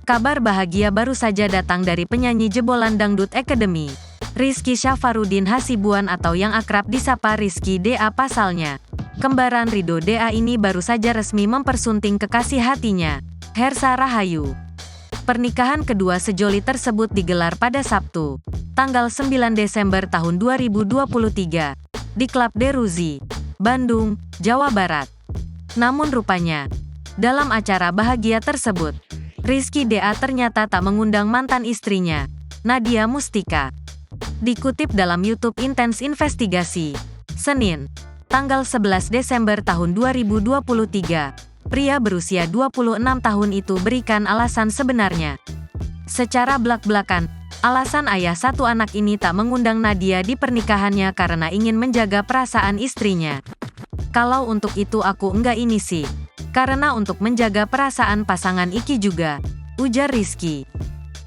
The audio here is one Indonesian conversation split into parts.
Kabar bahagia baru saja datang dari penyanyi jebolan Dangdut Academy, Rizky Syafarudin Hasibuan atau yang akrab disapa Rizky DA pasalnya. Kembaran Ridho DA ini baru saja resmi mempersunting kekasih hatinya, Hersa Rahayu. Pernikahan kedua sejoli tersebut digelar pada Sabtu, tanggal 9 Desember tahun 2023, di Klub Deruzi, Bandung, Jawa Barat. Namun rupanya, dalam acara bahagia tersebut, Rizky DA ternyata tak mengundang mantan istrinya, Nadia Mustika. Dikutip dalam YouTube Intense Investigasi, Senin, tanggal 11 Desember tahun 2023, pria berusia 26 tahun itu berikan alasan sebenarnya. Secara belak-belakan, alasan ayah satu anak ini tak mengundang Nadia di pernikahannya karena ingin menjaga perasaan istrinya. Kalau untuk itu aku enggak ini sih. Karena untuk menjaga perasaan pasangan Iki juga, ujar Rizky.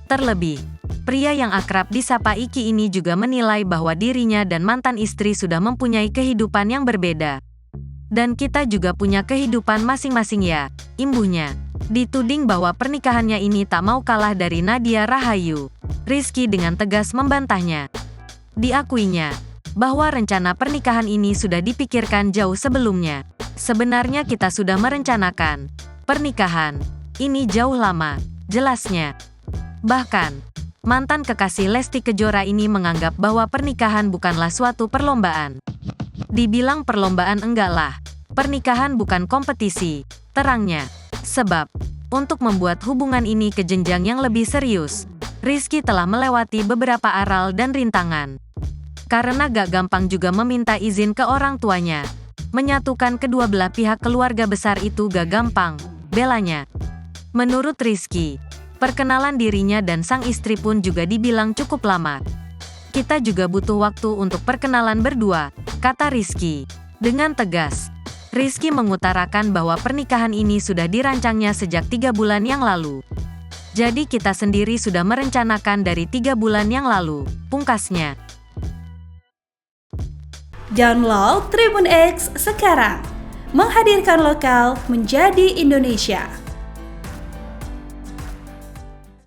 Terlebih, pria yang akrab disapa Iki ini juga menilai bahwa dirinya dan mantan istri sudah mempunyai kehidupan yang berbeda. Dan kita juga punya kehidupan masing-masing ya, imbuhnya. Dituding bahwa pernikahannya ini tak mau kalah dari Nadia Rahayu, Rizky dengan tegas membantahnya. Diakuinya, bahwa rencana pernikahan ini sudah dipikirkan jauh sebelumnya. Sebenarnya kita sudah merencanakan pernikahan ini jauh lama, jelasnya. Bahkan, mantan kekasih Lesti Kejora ini menganggap bahwa pernikahan bukanlah suatu perlombaan. Dibilang perlombaan enggak lah, pernikahan bukan kompetisi, terangnya. Sebab, untuk membuat hubungan ini ke jenjang yang lebih serius, Rizky telah melewati beberapa aral dan rintangan. Karena gak gampang juga meminta izin ke orang tuanya. Menyatukan kedua belah pihak keluarga besar itu gak gampang, belanya. Menurut Rizky, perkenalan dirinya dan sang istri pun juga dibilang cukup lama. Kita juga butuh waktu untuk perkenalan berdua, kata Rizky. Dengan tegas, Rizky mengutarakan bahwa pernikahan ini sudah dirancangnya sejak 3 bulan yang lalu. Jadi kita sendiri sudah merencanakan dari 3 bulan yang lalu, pungkasnya. Download Tribun X sekarang, menghadirkan lokal menjadi Indonesia.